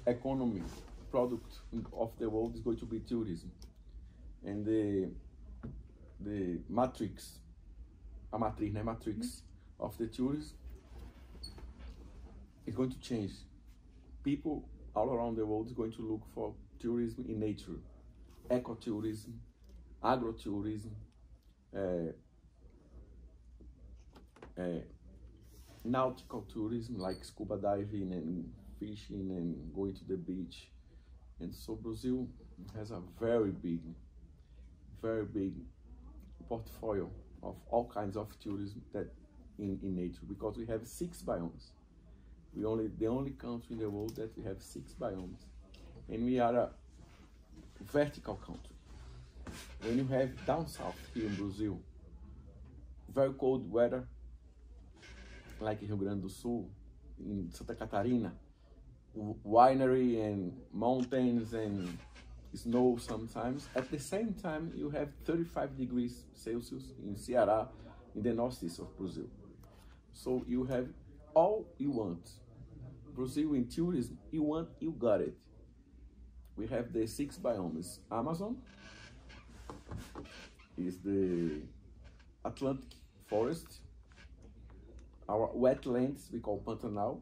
economy product of the world is going to be tourism. And the matrix of the tourism is going to change. People all around the world is going to look for tourism in nature, ecotourism, agrotourism, nautical tourism like scuba diving and fishing and going to the beach. And so Brazil has a very big portfolio of all kinds of tourism that in nature, because we have 6 biomes. The only country in the world that we have 6 biomes, and we are a vertical country. When you have down south here in Brazil, very cold weather, like in Rio Grande do Sul, in Santa Catarina, winery and mountains and snow sometimes. At the same time, you have 35 degrees Celsius in Ceará, in the northeast of Brazil. So you have all you want. Brazil in tourism, you want, you got it. We have the 6 biomes. Amazon is the Atlantic forest. Our wetlands we call Pantanal.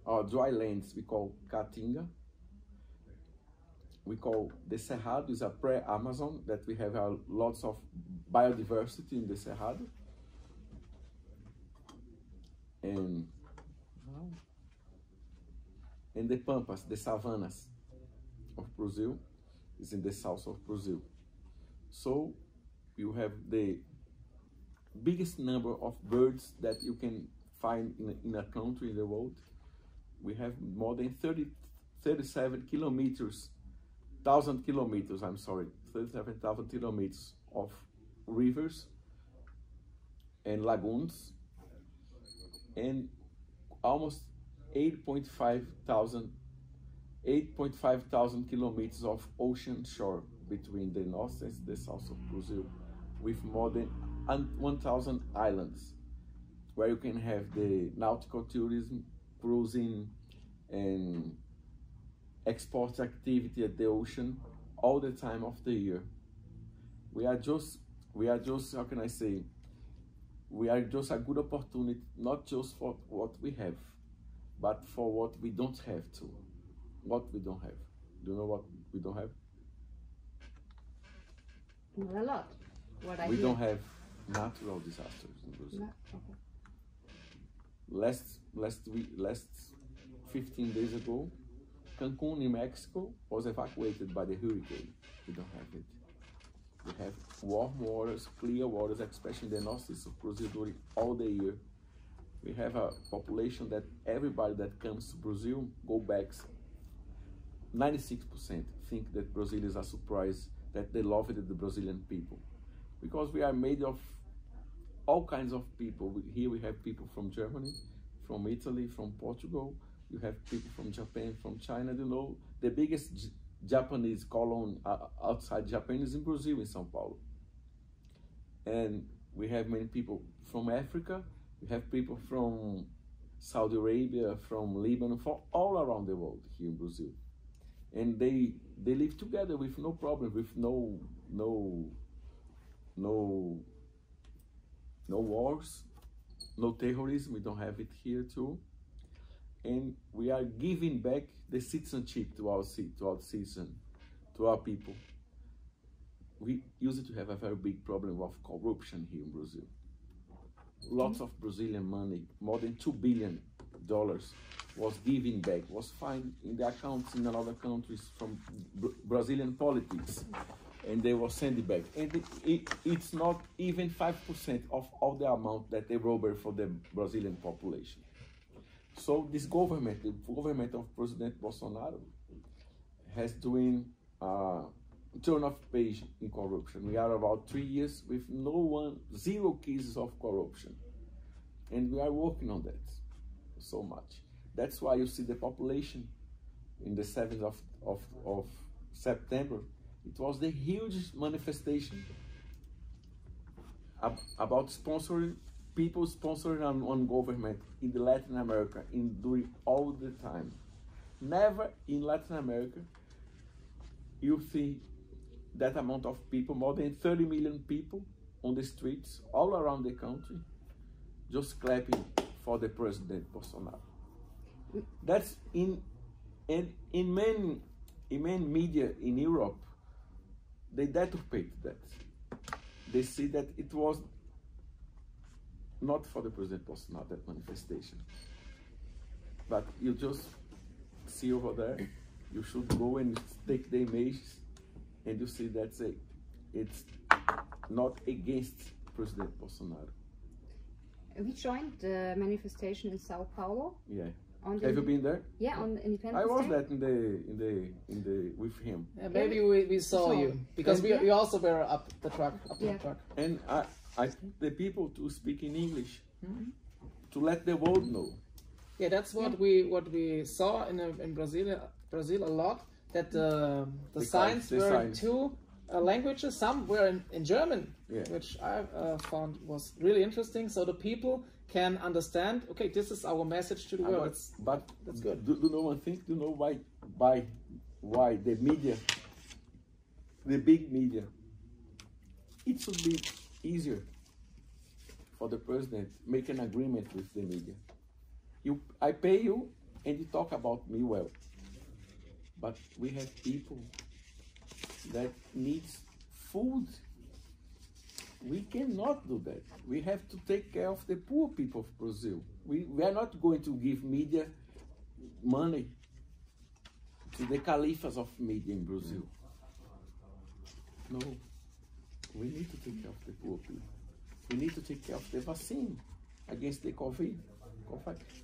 Our dry lands we call Caatinga. We call the Cerrado is a pre-Amazon, that we have lots of biodiversity in the Cerrado. And the Pampas, the savannas of Brazil, is in the south of Brazil. So you have the biggest number of birds that you can find in a country in the world. We have more than 37,000 kilometers of rivers and lagoons, and almost 8.5 thousand kilometers of ocean shore between the north and the south of Brazil, with more than 1,000 islands, where you can have the nautical tourism, cruising, and export activity at the ocean all the time of the year. We are just, how can I say, we are just a good opportunity, not just for what we have, but for what we don't have too. What we don't have. Do you know what we don't have? Not a lot. We don't have natural disasters in Brazil. No? Okay. Last 15 days ago, Cancun in Mexico was evacuated by the hurricane. We don't have it. We have warm waters, clear waters, especially in the northeast of Brazil during all the year. We have a population that everybody that comes to Brazil go back. 96% think that Brazil is a surprise, that they love it, the Brazilian people. Because we are made of all kinds of people. Here we have people from Germany, from Italy, from Portugal. You have people from Japan, from China. You know, the biggest Japanese colony outside Japan is in Brazil, in São Paulo. And we have many people from Africa. We have people from Saudi Arabia, from Lebanon, from all around the world here in Brazil. And they live together with no problem, with no wars, no terrorism. We don't have it here too. And we are giving back the citizenship to our citizen, to our people. We used to have a very big problem of corruption here in Brazil. Lots of Brazilian money, more than $2 billion, was given back, was found in the accounts in other countries from Brazilian politics, and they were sent back. And it's not even 5% of all the amount that they robbed for the Brazilian population. So this government, the government of President Bolsonaro, has doing turn of page in corruption. We are about 3 years with zero cases of corruption. And we are working on that so much. That's why you see the population in the 7th of September. It was the huge manifestation about sponsoring, people sponsoring on government in the Latin America during all the time. Never in Latin America you see that amount of people, more than 30 million people on the streets all around the country, just clapping for the President Bolsonaro. That's in many media in Europe, they deturpate that. They see that it was not for the President Bolsonaro, that manifestation. But you just see over there, you should go and take the images, and you see that it's not against President Bolsonaro. We joined the manifestation in Sao Paulo. Yeah. Have you been there? Yeah, on Independence I was Day. that in the with him. Yeah, maybe we saw you because we also were up the truck. And I think the people to speak in English to let the world know. Yeah, that's what we saw in Brazil a lot, that the signs were in two languages. Some were in German, which I found was really interesting. So the people can understand. Okay, this is our message to the world. But that's good. Do you know one thing? Do you know why the media, the big media, it should be easier for the president make an agreement with the media. I pay you and you talk about me well. But we have people that needs food. We cannot do that. We have to take care of the poor people of Brazil. We are not going to give media money to the caliphs of media in Brazil. No. We need to take care of the poor people. We need to take care of the vaccine against the COVID.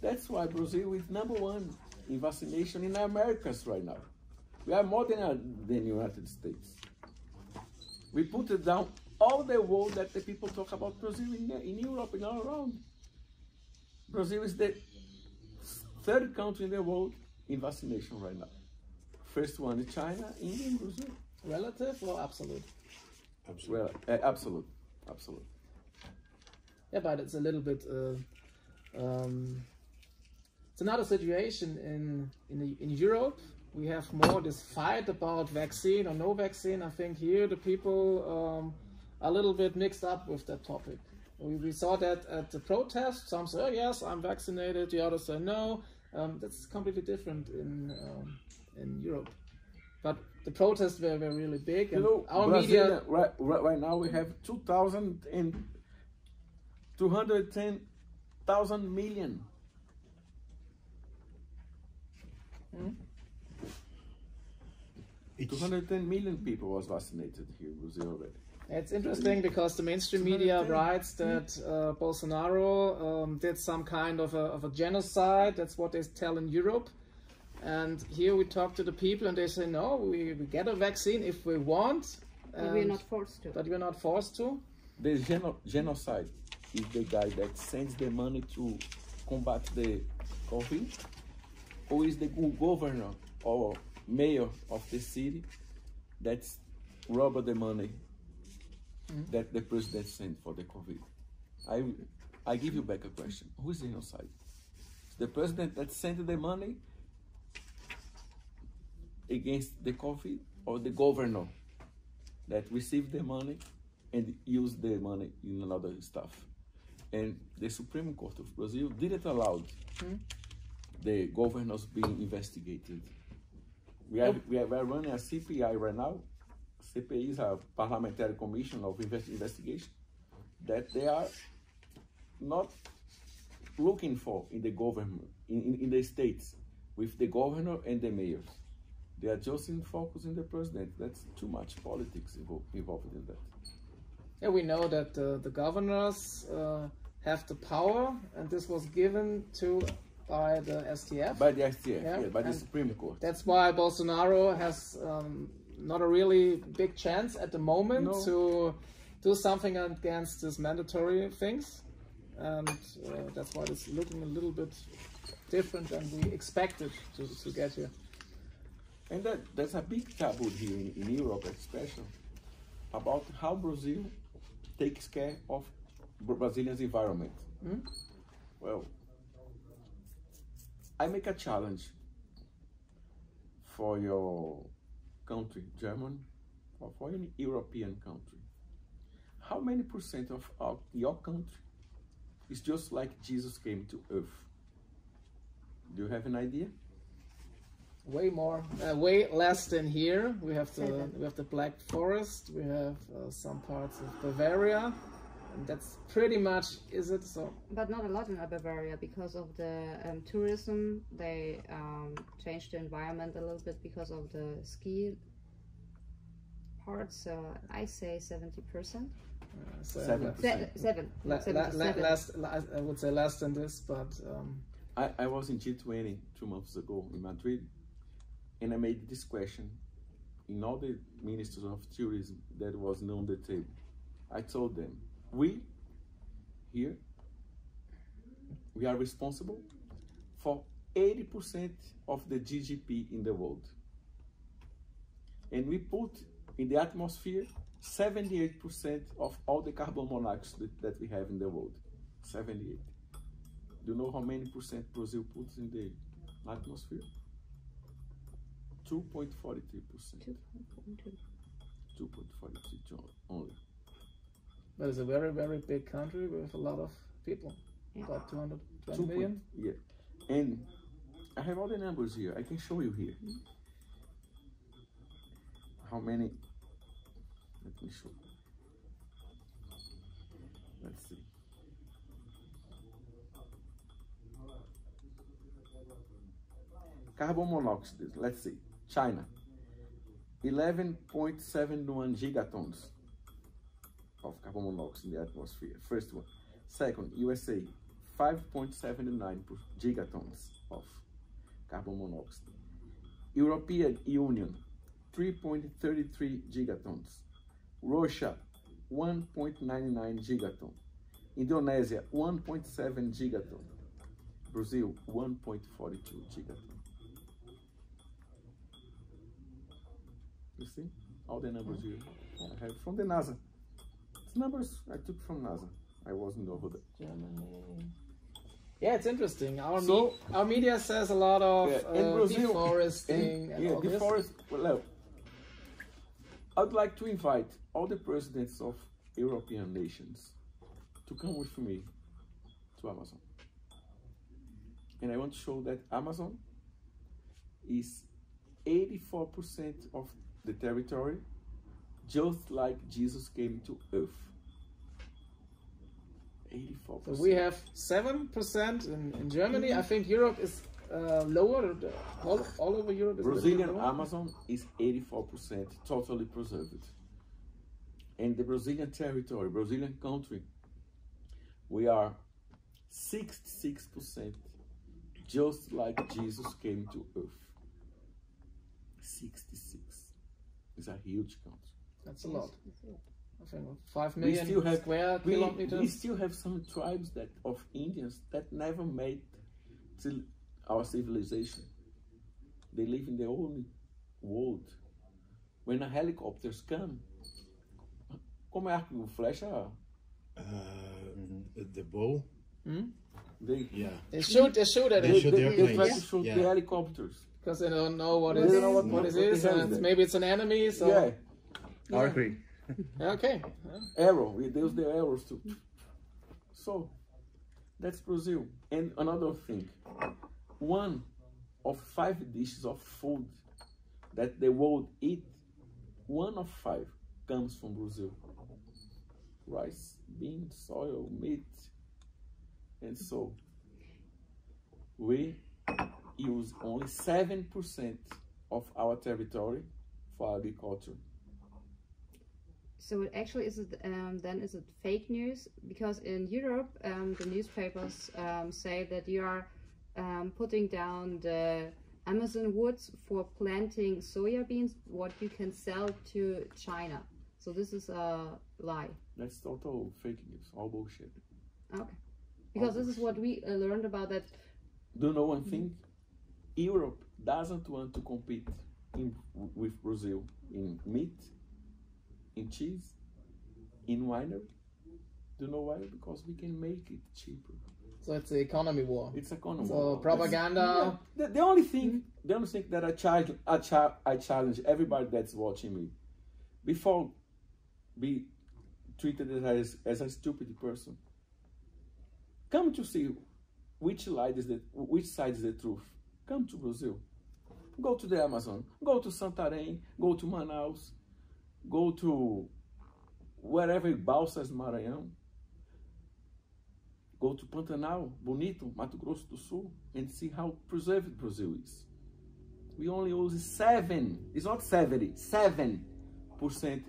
That's why Brazil is #1 in vaccination in the Americas right now. We are more than the United States. We put it down all the world that the people talk about Brazil in Europe and all around. Brazil is the 3rd country in the world in vaccination right now. First one is China, India, and Brazil. Relative or absolute? Well, absolute. Yeah, but it's a little bit. It's another situation in Europe. We have more this fight about vaccine or no vaccine. I think here the people are a little bit mixed up with that topic. We saw that at the protest. Some say, oh, yes, I'm vaccinated. The others say no. That's completely different in Europe. But the protests were really big. And our media... Right now we have 210,000 million. 210 million people was vaccinated here in Brazil already. It's interesting because the mainstream media writes that Bolsonaro did some kind of a genocide. That's what they tell in Europe. And here we talk to the people and they say, no, we get a vaccine if we want. But we're not forced to. But we're not forced to. The genocide is the guy that sends the money to combat the COVID, or is the governor or mayor of the city that's robbed the money that the president sent for the COVID. I give you back a question. Who is the genocide? It's the president that sent the money against the COVID, or the governor that received the money and used the money in another stuff? And the Supreme Court of Brazil didn't allow the governors being investigated. We are running a CPI right now. CPI is a parliamentary commission of investigation that they are not looking for in the government, in the states, with the governor and the mayors. They are just in focus in the president. That's too much politics involved in that. Yeah, we know that the governors have the power, and this was given by the STF. By the STF, by the Supreme Court. That's why Bolsonaro has not a really big chance at the moment to do something against these mandatory things. And that's why it's looking a little bit different than we expected to get here. And there's a big taboo here in Europe, especially, about how Brazil takes care of Brazilians' environment. Well, I make a challenge. for your country, German, or for any European country, how many % of your country is just like Jesus came to earth? Do you have an idea? Way more, way less than here. We have the Black Forest. We have some parts of Bavaria, and that's pretty much it. So, but not a lot in Bavaria because of the tourism. They changed the environment a little bit because of the ski part. So I say 70%. 7%. Less, I would say less than this, but I was in G20 2 months ago in Madrid, and I made this question in all the ministers of tourism that was on the table. I told them, we here, we are responsible for 80% of the GDP in the world. And we put in the atmosphere 78% of all the carbon monoxide that we have in the world. 78. Do you know how many percent Brazil puts in the atmosphere? 2.43%. 2.43 only. But it's a very, very big country with a lot of people. Yeah. About 220 million. Yeah. And I have all the numbers here. I can show you here. How many? Let me show. Let's see. Carbon monoxide, let's see. China, 11.71 gigatons of carbon monoxide in the atmosphere. First one. Second, USA, 5.79 gigatons of carbon monoxide. European Union, 3.33 gigatons. Russia, 1.99 gigaton. Indonesia, 1.7 gigaton. Brazil, 1.42 gigaton. You see? All the numbers here I have from the NASA. It's numbers I took from NASA. I wasn't over there. Germany. Yeah, it's interesting. Our media says a lot of deforesting and all this. Well, I'd like to invite all the presidents of European nations to come with me to Amazon. And I want to show that Amazon is 84% of the territory, just like Jesus came to earth. 84%. So we have 7% in Germany. I think Europe is lower. All over Europe is Brazilian Amazon is 84% totally preserved. And the Brazilian territory, Brazilian country, we are 66%, just like Jesus came to earth. 66. It's a huge country. That's a lot. I think 5 million square kilometers. We still have some tribes of Indians that never made to our civilization. They live in their own world. When the helicopters come, como é arco flecha? The bow. They shoot at it. They try to shoot the helicopters. Because they don't know what it is. What it is, and maybe it's an enemy. So yeah. Archery. Okay. Arrow. We use the arrows too. So that's Brazil. And another thing, 1 of 5 dishes of food that the world eat, 1 of 5 comes from Brazil. Rice, beans, soil, meat, and so we use only 7% of our territory for agriculture. So actually, is it fake news? Because in Europe, the newspapers say that you are putting down the Amazon woods for planting soya beans, what you can sell to China. So this is a lie. That's total fake news, all bullshit. Okay. Because this is what we learned about that. Do you know one thing? Europe doesn't want to compete with Brazil in meat, in cheese, in winery. Do you know why? Because we can make it cheaper. So it's the economy war. It's economy So war. propaganda. The only thing that I challenge everybody that's watching me, before be treated as a stupid person, come to see which side is the truth. Come to Brazil. Go to the Amazon. Go to Santarém. Go to Manaus. Go to wherever, Balsas, Maranhão. Go to Pantanal, Bonito, Mato Grosso do Sul, and see how preserved Brazil is. We only use 7%, it's not 70, 7%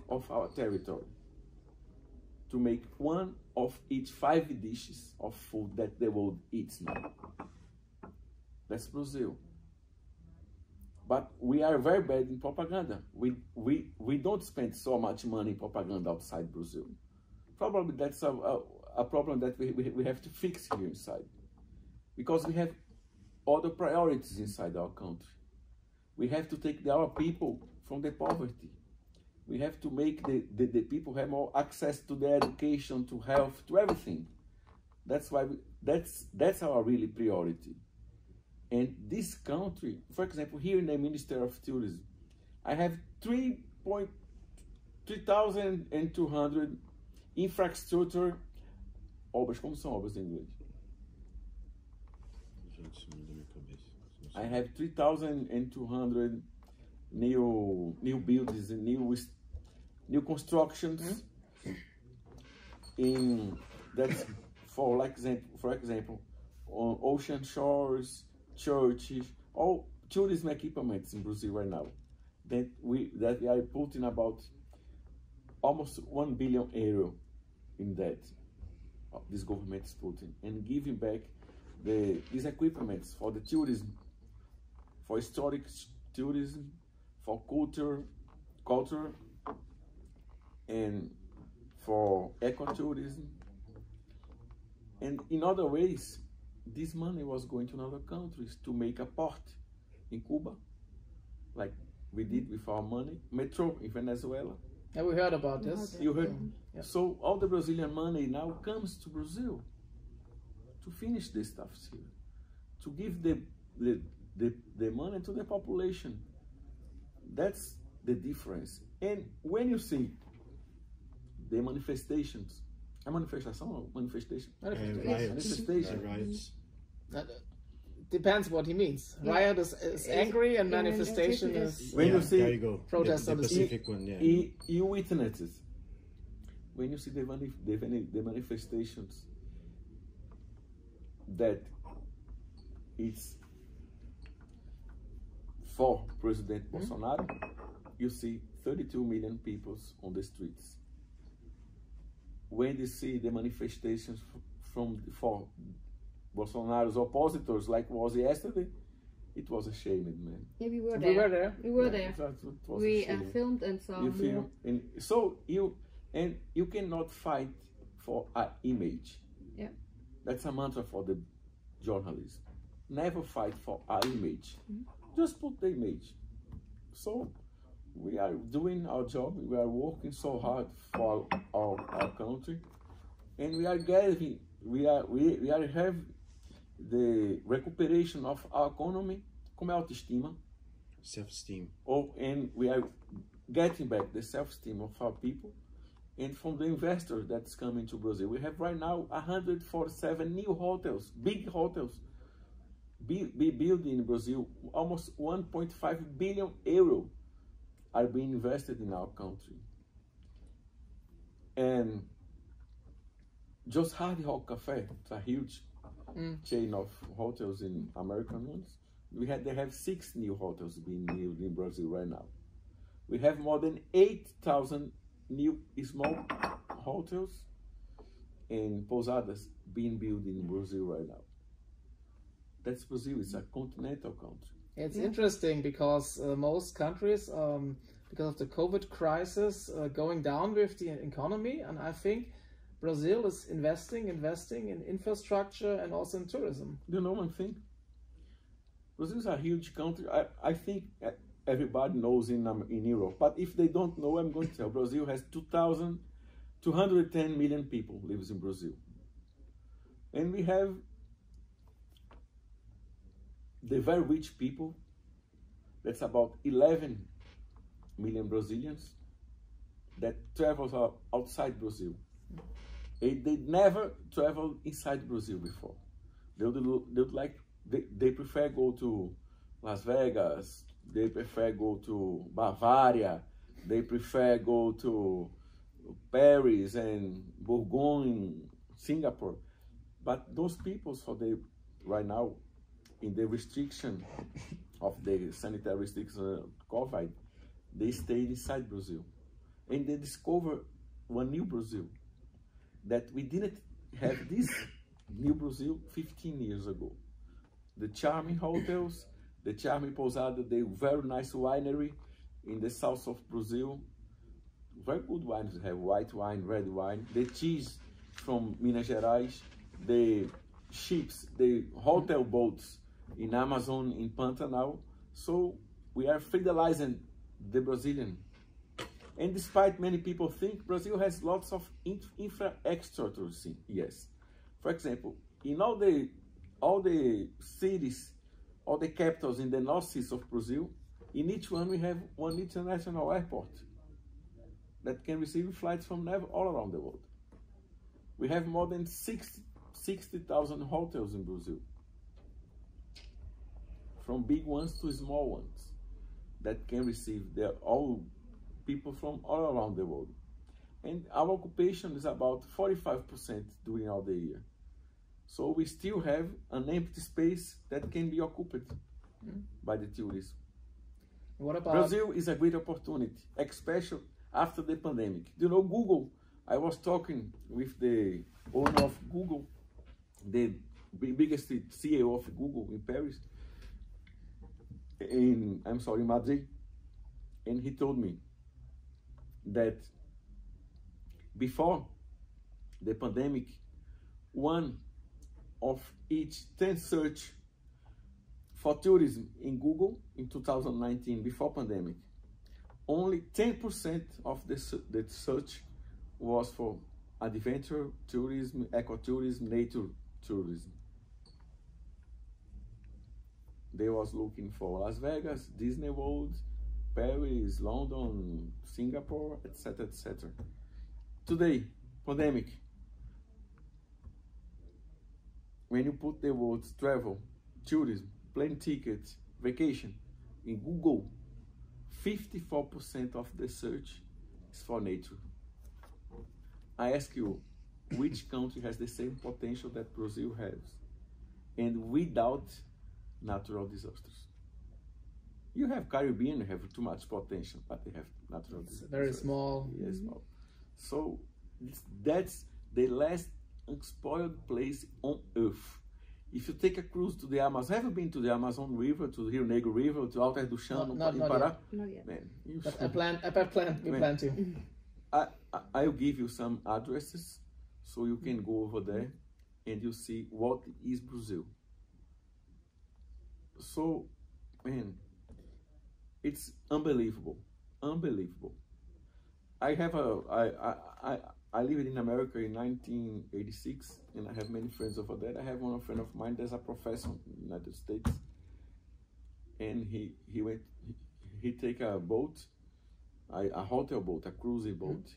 of our territory to make one of each 5 dishes of food that the world eats now. That's Brazil. But we are very bad in propaganda. We don't spend so much money in propaganda outside Brazil. Probably that's a problem that we have to fix here inside. Because we have other priorities inside our country. We have to take our people from the poverty. We have to make the people have more access to their education, to health, to everything. That's why that's our really priority. And this country, for example, here in the Minister of Tourism, I have 3,200 infrastructure obras. Como são obras em inglês? I have 3,200 new buildings and new constructions in that's for example on ocean shores, churches, all tourism equipments in Brazil right now that we are putting about almost 1 billion euro in that this government is putting and giving back these equipments for the tourism, for historic tourism, for culture, and for ecotourism. And in other ways, this money was going to other countries to make a port in Cuba, like we did with our money, metro in Venezuela. Yeah, we heard about this. You heard? Yeah. So all the Brazilian money now comes to Brazil to finish the stuff here, to give the money to the population. That's the difference. And when you see the manifestations, manifestation. Riots. Depends what he means. Riot is angry and manifestation is when you see there you go. Protest the on the Pacific one, you witness it. When you see the manifestations that it's for President Bolsonaro, you see 32 million people on the streets. When you see the manifestations for Bolsonaro's oppositors, like was yesterday, it was a shame, man. Yeah, we were there. We filmed and saw. You film, and so you cannot fight for an image. Yeah. That's a mantra for the journalists. Never fight for an image. Just put the image. So we are doing our job. We are working so hard for our country, and we are getting. We have the recuperation of our economy, como é autoestima, self-esteem. And we are getting back the self-esteem of our people, and from the investors that's coming to Brazil. We have right now 147 new hotels, big hotels, be built in Brazil. Almost 1.5 billion euro are being invested in our country. And just Hard Rock Cafe, it's a huge chain of hotels in American ones. They have 6 new hotels being built in Brazil right now. We have more than 8,000 new small hotels and pousadas being built in Brazil right now. That's Brazil. It's a continental country. It's interesting because most countries, because of the COVID crisis, going down with the economy, and I think Brazil is investing in infrastructure and also in tourism. You know one thing? Brazil is a huge country. I think everybody knows in Europe, but if they don't know, I'm going to tell. Brazil has 210 million people lives in Brazil. And we have the very rich people, that's about 11 million Brazilians, that travel outside Brazil. And they never traveled inside Brazil before. They prefer go to Las Vegas, they prefer go to Bavaria, they prefer go to Paris and Bourgogne, Singapore. But those people, right now, in the restriction of the sanitary restrictions of COVID, they stayed inside Brazil. And they discovered one new Brazil, that we didn't have this new Brazil 15 years ago. The charming hotels, the charming pousada, the very nice winery in the south of Brazil. Very good wines, have white wine, red wine, the cheese from Minas Gerais, the ships, the hotel boats in Amazon, in Pantanal. So we are fidelizing the Brazilian. And despite many people think Brazil has lots of infrastructure, yes. For example, in all the cities, all the capitals in the north seas of Brazil, in each one we have one international airport that can receive flights from all around the world. We have more than 60,000 hotels in Brazil, from big ones to small ones, that can receive all people from all around the world. And our occupation is about 45% during all the year. So we still have an empty space that can be occupied by the tourism. What about Brazil is a great opportunity, especially after the pandemic. You know, Google, I was talking with the owner of Google, the biggest CEO of Google in Paris, in Madrid, and he told me that before the pandemic, one of each 10 search for tourism in Google in 2019, before pandemic, only 10% of the search was for adventure tourism, ecotourism, nature tourism. They was looking for Las Vegas, Disney World, Paris, London, Singapore, etc., etc. Today, pandemic, when you put the words travel, tourism, plane tickets, vacation in Google, 54% of the search is for nature. I ask you, which country has the same potential that Brazil has, and without natural disasters? You have Caribbean, you have too much potential, but they have natural disasters. Very small. Yes, small. So that's the last unspoiled place on earth. If you take a cruise to the Amazon, have you been to the Amazon River, to the Rio Negro River, to Alter do Chão, in Pará? Not yet. Man, But I plan to. I'll give you some addresses so you can go over there and you see what is Brazil. So, man, it's unbelievable, unbelievable. I lived in America in 1986, and I have many friends over there. I have one friend of mine that's a professor in the United States, and he take a boat, a hotel boat, a cruising boat,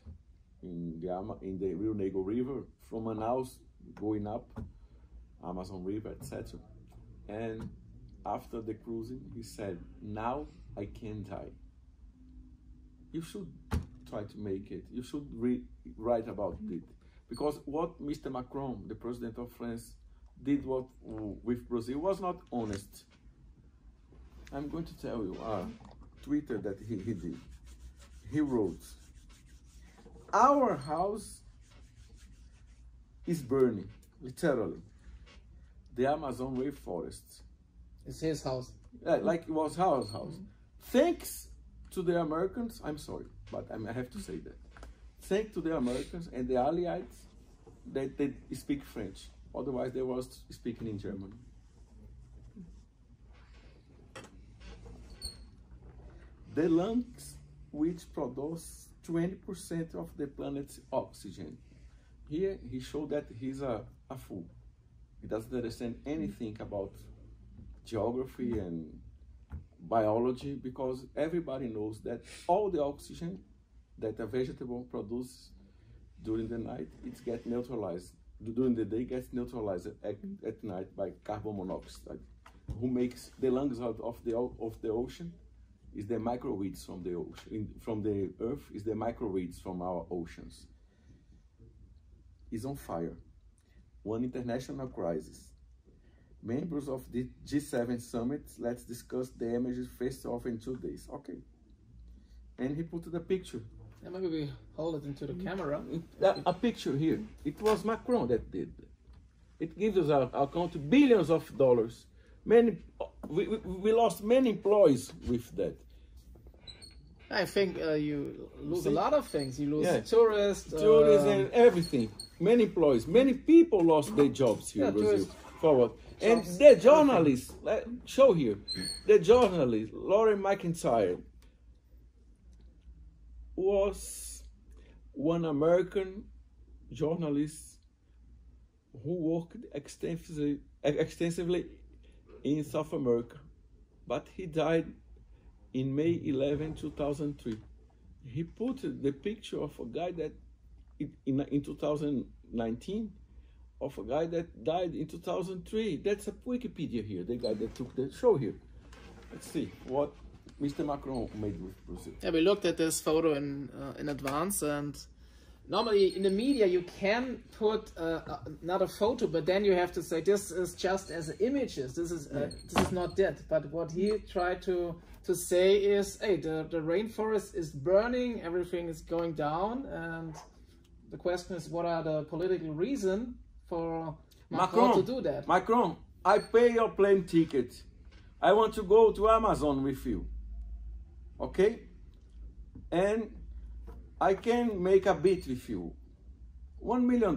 in the Rio Negro River from Manaus going up, Amazon River, etc. And after the cruising, he said, "Now I can die." You should try to make it. You should write about it. Because what Mr. Macron, the president of France, did with Brazil was not honest. I'm going to tell you a Twitter that he did. He wrote, "Our house is burning, literally. The Amazon rainforest." It's his house. Yeah, like it was our house. Thanks to the Americans, I'm sorry, but I have to say that. Thanks to the Americans and the allies that they speak French. Otherwise, they were speaking in German. The lungs, which produce 20% of the planet's oxygen. Here, he showed that he's a fool. He doesn't understand anything about geography and biology, because everybody knows that all the oxygen that a vegetable produces during the night, it gets neutralized. During the day, gets neutralized at night by carbon monoxide. Who makes the lungs out of the ocean is the microweeds from the ocean. From the earth is the microweeds from our oceans. Is on fire. One international crisis. Members of the G7 summit, let's discuss the images face off in 2 days. Okay. And he put the picture. Yeah, maybe we hold it into the camera. A picture here. It was Macron that did. It gives us our account billions of dollars. We lost many employees with that. I think you lose a lot of things. You lose tourists and everything. Many employees, many people lost their jobs here in Brazil. Forward. And the journalist, show here, the journalist, Lauren McIntyre, was one American journalist who worked extensively in South America, but he died in May 11, 2003. He put the picture of a guy that in 2019 of a guy that died in 2003. That's a Wikipedia here, the guy that took the show here. Let's see what Mr. Macron made with Brazil. Yeah, we looked at this photo in advance, and normally in the media you can put another photo, but then you have to say this is just as images. This is not that. But what he tried to say is, hey, the rainforest is burning, everything is going down, and the question is, what are the political reasons for Macron to do that? Macron, I pay your plane ticket. I want to go to Amazon with you. Okay? And I can make a bid with you. $1 million.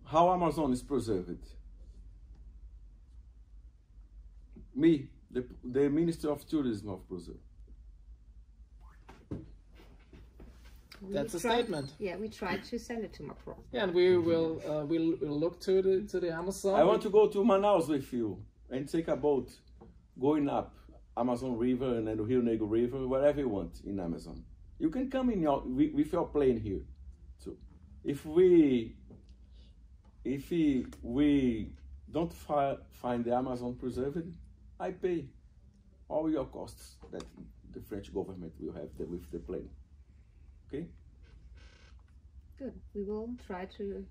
How Amazon is preserved. Me, the Minister of Tourism of Brazil. That's a statement. Yeah, we tried to send it to Macron. Yeah, and we will we'll look to the Amazon. I want to go to Manaus with you and take a boat going up Amazon River and then Rio Negro River, wherever you want in Amazon. You can come in with your plane here. So if we don't find the Amazon preserved, I pay all your costs that the French government will have with the plane. Okay? Good. We will try to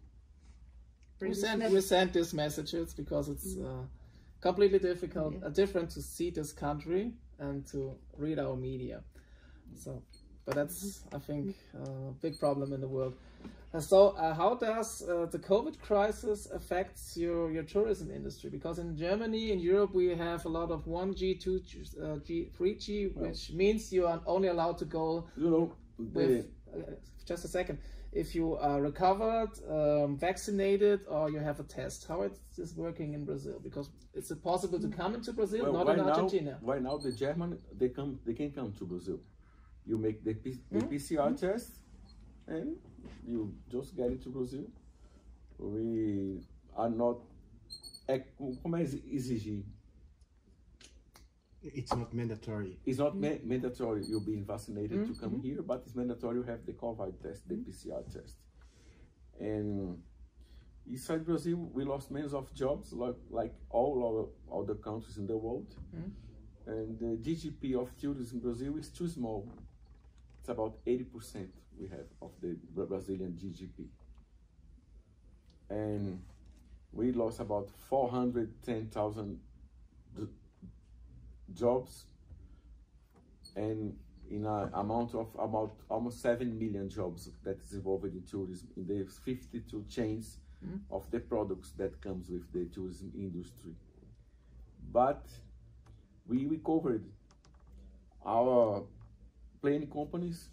bring we send these messages because it's completely different to see this country and to read our media. So, but that's, I think, a big problem in the world. So how does the COVID crisis affect your tourism industry? Because in Germany, in Europe, we have a lot of 1G, 2G, 3G, which means you are only allowed to go with, just a second, if you are recovered, vaccinated, or you have a test. How is this working in Brazil? Because it's possible to come into Brazil, not in Argentina. Right now, the German, they can come to Brazil. You make the PCR test, and you just get into Brazil. We are not. Como é exigir? It's not mandatory. It's not mandatory you being vaccinated to come here, but it's mandatory you have the COVID test, the PCR test. And inside Brazil, we lost millions of jobs, like all the countries in the world. And the GDP of tourism in Brazil is too small. It's about 80% we have of the Brazilian GDP. And we lost about 410,000 jobs, and in an amount of about almost 7 million jobs that is involved in tourism, in the 52 chains of the products that comes with the tourism industry. But we recovered. Our plane companies,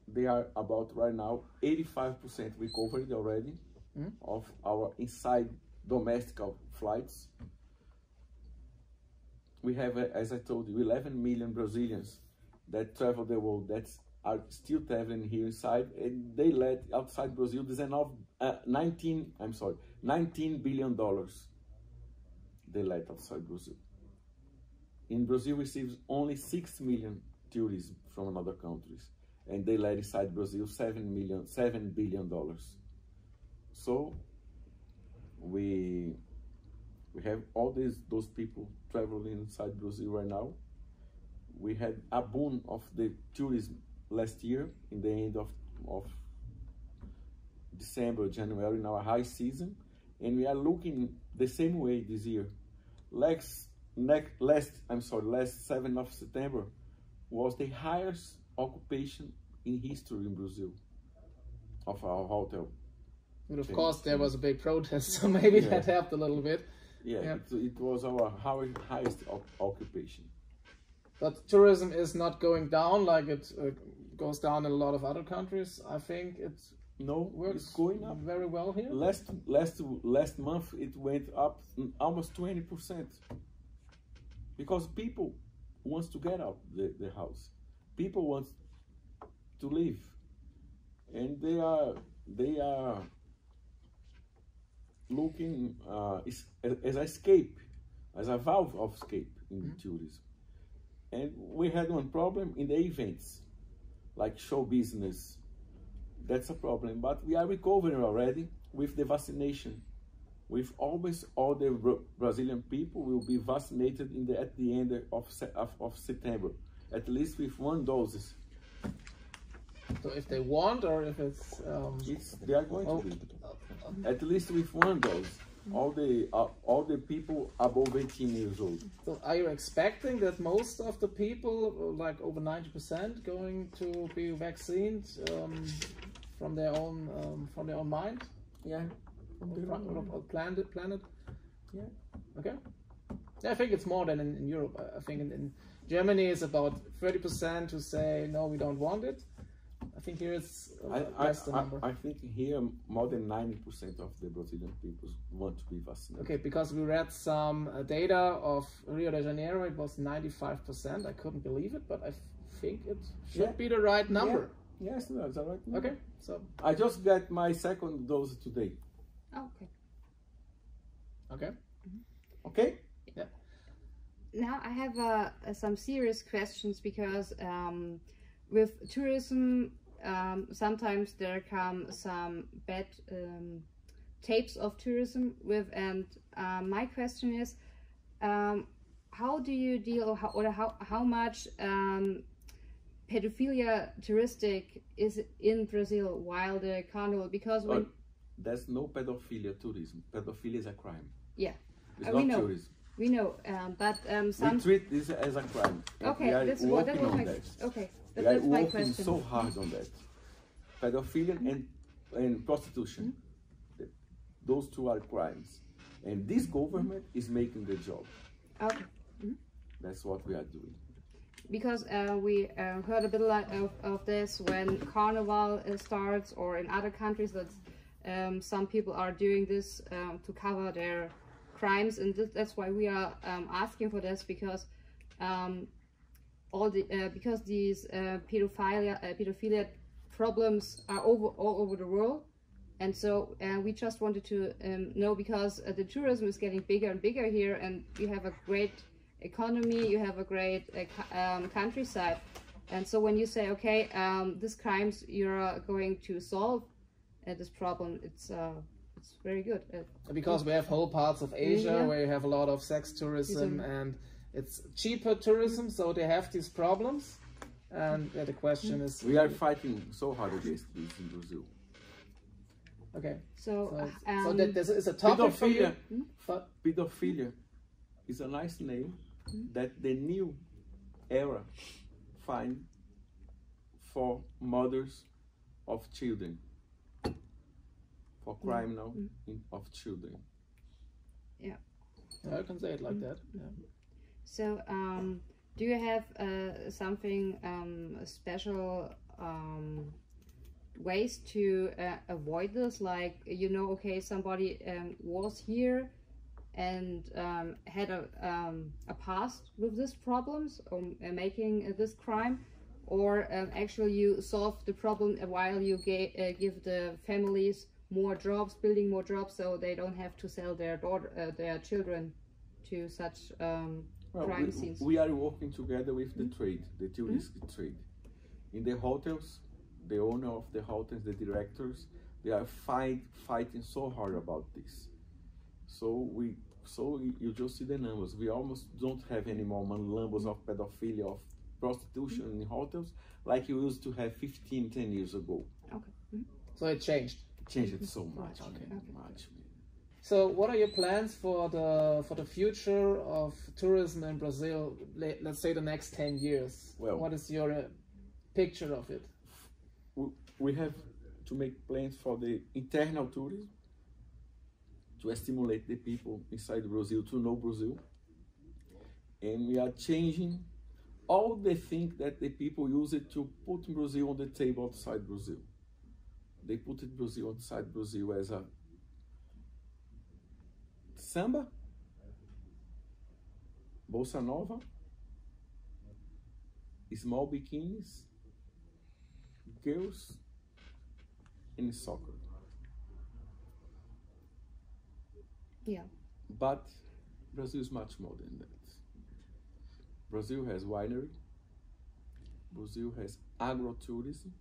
they are about right now 85% recovered already of our inside domestic flights. We have, as I told you, 11 million Brazilians that travel the world that are still traveling here inside, and they let outside Brazil $19 billion they let outside Brazil. In Brazil receives only 6 million tourists from other countries, and they let inside Brazil $7 billion. So we have all those people traveling inside Brazil right now. We had a boom of the tourism last year in the end of December, January, now a high season, and we are looking the same way this year. Last 7th of September was the highest occupation in history in Brazil of our hotel. And of course there was a big protest, so maybe that helped a little bit. Yeah. It was our highest occupation. But tourism is not going down like it goes down in a lot of other countries. I think it's it's going up very well here. Last month it went up almost 20%, because people want to get out the house. People want to live, and they are looking as an escape, as a valve of escape in tourism. And we had one problem in the events, like show business. That's a problem, but we are recovering already with the vaccination. With almost all the Brazilian people will be vaccinated at the end of September, at least with 1 dose. So if they want, or if it's they are going to be at least with 1 dose. All the people above 18 years old. So are you expecting that most of the people, like over 90%, going to be vaccinated from their own mind? Yeah. Or planet? Yeah. Okay. Yeah, I think it's more than in Europe. I think in Germany it's about 30% who say no, we don't want it. I think here it's less the number. I think here more than 90% of the Brazilian people want to be vaccinated. Okay, because we read some data of Rio de Janeiro, it was 95%. I couldn't believe it, but I think it should be the right number. Yeah. Yes, that's the right number. Okay, so I just got my 2nd dose today. Oh, okay. Okay. Okay. Yeah. Now I have some serious questions, because with tourism, sometimes there come some bad tapes of tourism with, and my question is, how do you deal, or how much pedophilia touristic is in Brazil while the carnival? Because when there's no pedophilia tourism. Pedophilia is a crime. Yeah, it's not tourism. We know, but some... We treat this as a crime. Okay, that was my... Okay, that's my working question. So hard on that. Pedophilia and prostitution. Those 2 are crimes. And this government is making the job. Okay. That's what we are doing. Because we heard a bit of this when Carnival starts, or in other countries that some people are doing this to cover their crimes, and that's why we are asking for this, because because these pedophilia problems are all over the world, and so we just wanted to know, because the tourism is getting bigger and bigger here, and you have a great economy, you have a great countryside, and so when you say, okay, these crimes you're going to solve this problem, it's very good. Because we have whole parts of Asia where you have a lot of sex tourism, and it's cheaper tourism, so they have these problems. And the question is, we are fighting so hard against this in Brazil. Okay, so that this is a topic for you. Pedophilia is a nice name that the new era find for mothers of children, for crime now of children. Yeah, I can say it like that. Yeah. So do you have something special ways to avoid this? Like, okay, somebody was here and had a past with these problems, or making this crime, or actually you solve the problem while you give the families more jobs, building more jobs, so they don't have to sell their children. to such Well, crime scenes? we are working together with the trade, the tourist trade. In the hotels, the owner of the hotels, the directors, they are fighting so hard about this. So you just see the numbers. We almost don't have any more numbers of pedophilia, of prostitution in hotels like you used to have 10 years ago. Okay. So it changed. It changed so much, Okay. much. So what are your plans for the future of tourism in Brazil? Let's say the next 10 years. Well, what is your picture of it? We have to make plans for the internal tourism, to stimulate the people inside Brazil to know Brazil. And we are changing all the things that the people use it to put Brazil on the table outside Brazil. They put it Brazil outside Brazil as a samba, bossa nova, small bikinis, girls, and soccer. Yeah. But Brazil is much more than that. Brazil has winery. Brazil has agro-tourism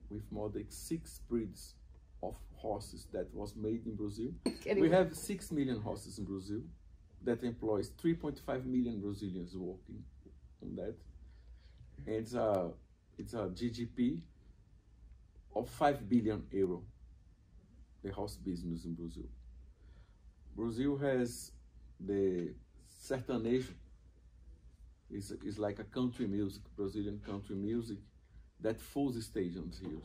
with more than 6 breeds of horses that was made in Brazil. We have 6 million horses in Brazil that employs 3.5 million Brazilians working on that. And it's a GDP of 5 billion euro, the horse business in Brazil. Brazil has the sertanejo, is like a country music, Brazilian country music, that fills the stadiums here.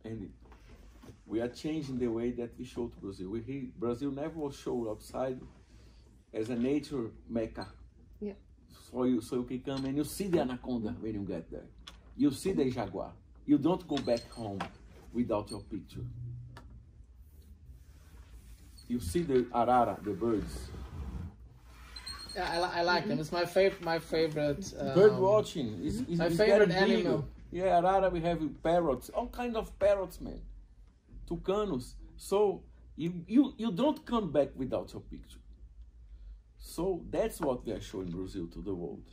And we are changing the way that we show to Brazil. Brazil never was shown outside as a nature mecca. Yeah. So you can come and you see the anaconda when you get there. You see the jaguar. You don't go back home without your picture. You see the arara, the birds. Yeah, I like them. It's my favorite. Bird watching is my favorite very animal. big. Yeah, arara, we have parrots, all kind of parrots, man. Tucanos. So you don't come back without your picture. So that's what we are showing Brazil to the world.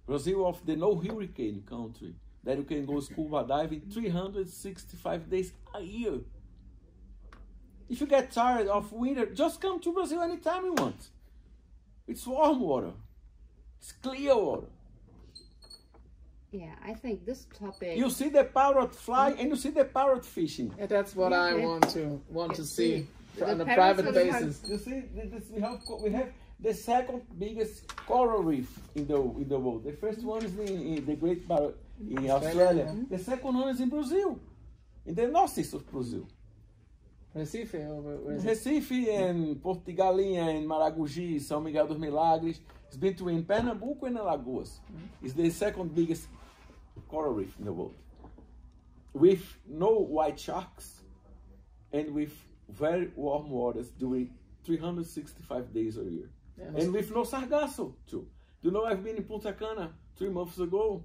Brazil of the no hurricane country, that you can go scuba diving 365 days a year. If you get tired of winter, just come to Brazil anytime you want. It's warm water. It's clear water. Yeah, I think this topic. You see the parrot fly and you see the parrot fishing. Yeah, that's what I want to see on a parrots private basis. You see, we have the second biggest coral reef in the world. The first one is in the Great Barrier in Australia. The second one is in Brazil, in the northeast of Brazil. Recife, Recife and Porto de Galinha and Maragogi, São Miguel dos Milagres. It's between Pernambuco and Alagoas. It's the second biggest coral reef in the world, with no white sharks and with very warm waters during 365 days a year. Yeah, and with no sargasso too. You know, I've been in Punta Cana 3 months ago,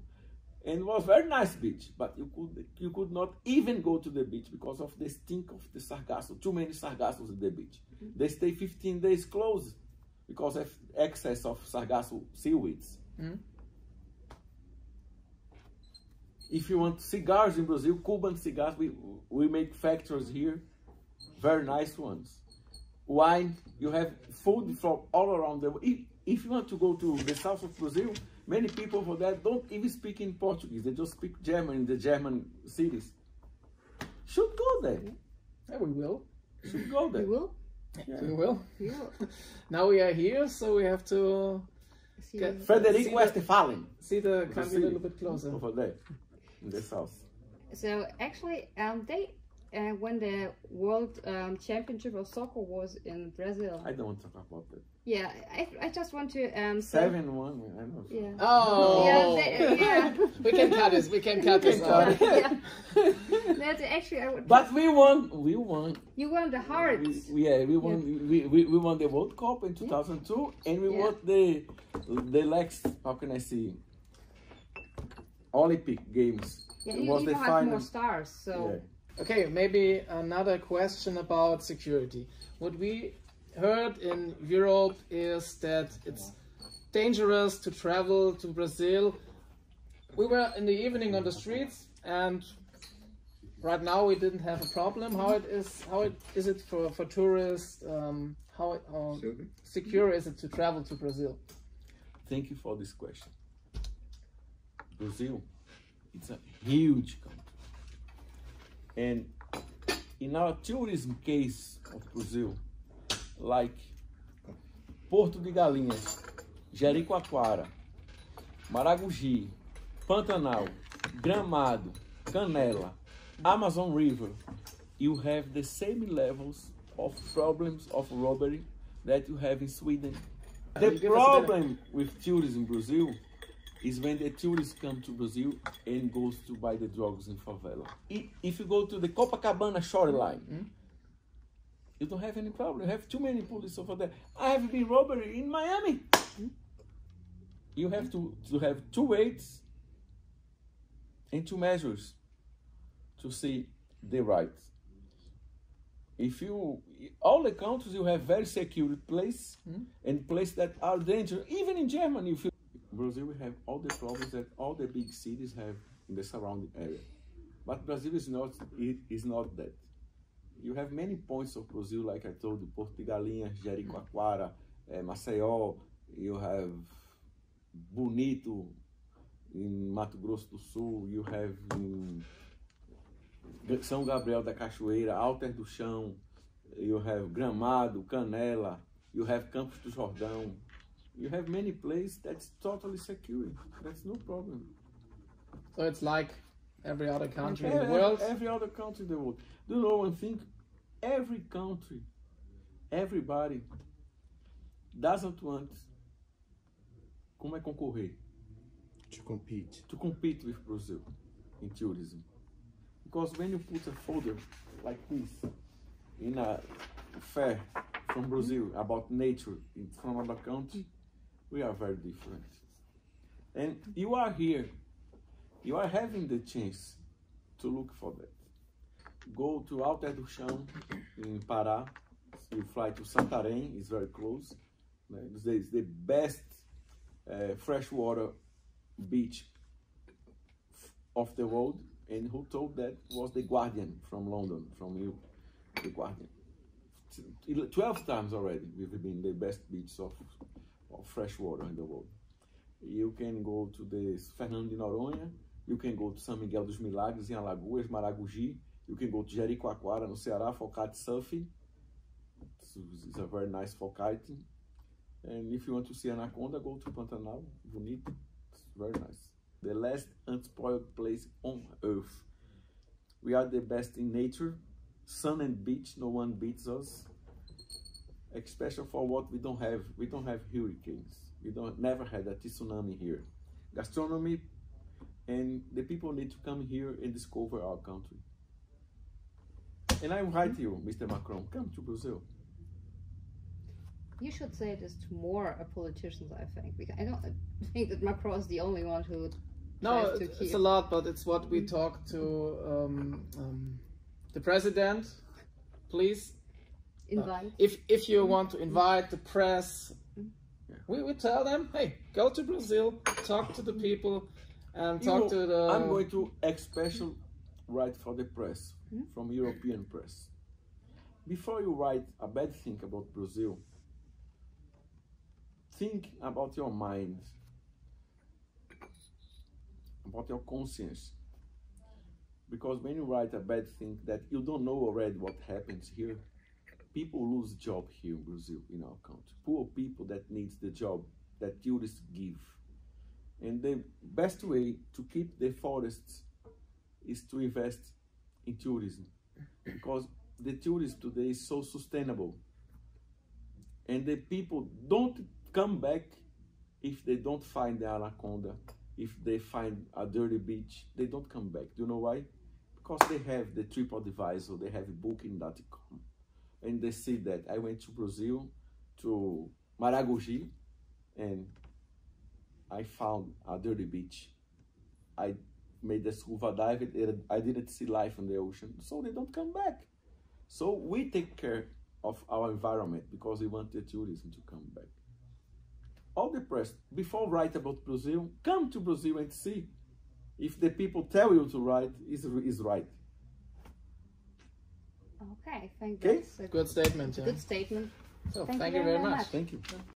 and it was a very nice beach, but you could not even go to the beach because of the stink of the sargasso. Too many sargassos in the beach. They stay 15 days closed because of excess of sargasso seaweeds. If you want cigars in Brazil, Cuban cigars, we make factories here, very nice ones. Wine, you have food from all around the world. If you want to go to the south of Brazil, many people for that don't even speak in Portuguese. They just speak German in the German cities. Should go there. Yeah, we will. Should go there. We will? Yeah. We will. We will. Now we are here, so we have to Frederico Westphalen. See the country a little bit closer. Over there, in the south. So actually, when the World Championship of Soccer was in Brazil. I don't want to talk about that. Yeah, I just want to 7-1. I know. Yeah. Oh. Yeah. We can cut this. We can cut this. Yeah. That's actually. I would. But we won. We won. You won the hearts. We won. Yeah. We won the World Cup in 2002, and we won the next. How can I see? Olympic Games. Yeah, it was you the have final. more stars, so. Okay, maybe another question about security. What we heard in Europe is that it's dangerous to travel to Brazil. We were in the evening on the streets, and right now we didn't have a problem. How is it for tourists? How secure is it to travel to Brazil? Thank you for this question. Brazil, it's a huge country. And in our tourism case of Brazil, like Porto de Galinhas, Jericoacoara, Maragogi, Pantanal, Gramado, Canela, Amazon River, you have the same levels of problems of robbery that you have in Sweden. The problem with tourism in Brazil is when the tourists come to Brazil and goes to buy the drugs in favela. If you go to the Copacabana shoreline, you don't have any problem. You have too many police over there. I have been robbery in Miami. You have to have 2 weights and 2 measures to see the rights. If you, all the countries, you have very secure place and places that are dangerous. Even in Germany, if you, Brazil, we have all the problems that all the big cities have in the surrounding area. But Brazil is not that. You have many points of Brazil, like I told you, Porto de Galinhas, Jericoacoara, Maceió. You have Bonito in Mato Grosso do Sul. You have in São Gabriel da Cachoeira, Alter do Chão. You have Gramado, Canela. You have Campos do Jordão. You have many places that's totally secure. That's no problem. So it's like every other country in the world? Every other country in the world. Do you know one thing? Every country, everybody doesn't want, como é concorrer? To compete. To compete with Brazil in tourism. Because when you put a folder like this in a fair from Brazil about nature from other country, we are very different. And you are here, you are having the chance to look for that. Go to Alter do Chão in Pará, you fly to Santarém, it's very close. It's the best freshwater beach of the world. And who told that was The Guardian from London, from you, The Guardian. 12 times already we've been the best beach of fresh water in the world. You can go to the Fernando de Noronha, you can go to São Miguel dos Milagres in Alagoas, Maragogi, you can go to Jericoacoara no Ceará for kite surfing. It's a very nice for kiting. And if you want to see Anaconda, go to Pantanal, Bonito, it's very nice. The last unspoiled place on earth. We are the best in nature, sun and beach, no one beats us. Especially for what we don't have. We don't have hurricanes. We never had a tsunami here. Gastronomy, and the people need to come here and discover our country. And I invite you, Mr. Macron, come to Brazil. You should say this to more politicians, I think. Because I don't think that Macron is the only one who. No, it's a lot, but it's what we talk to the president. Please invite. If you want to invite the press, we tell them, hey, go to Brazil, talk to the people, and talk to the. I'm going to especially write for the press, from European press. Before you write a bad thing about Brazil, think about your mind, about your conscience. Because when you write a bad thing that you don't know already what happens here, people lose job here in Brazil, in our country. Poor people that needs the job that tourists give. And the best way to keep the forests is to invest in tourism. Because the tourism today is so sustainable. And the people don't come back if they don't find the anaconda. If they find a dirty beach, they don't come back. Do you know why? Because they have the TripAdvisor, they have Booking.com, and they see that. I went to Brazil, to Maragogi, and I found a dirty beach. I made the scuba dive, I didn't see life in the ocean, so they don't come back. So we take care of our environment because we want the tourism to come back. All the press, before write about Brazil, come to Brazil and see if the people tell you to write is right. Okay, thank Okay. That's a Good statement. Yeah. good statement. So thank you very much. Thank you.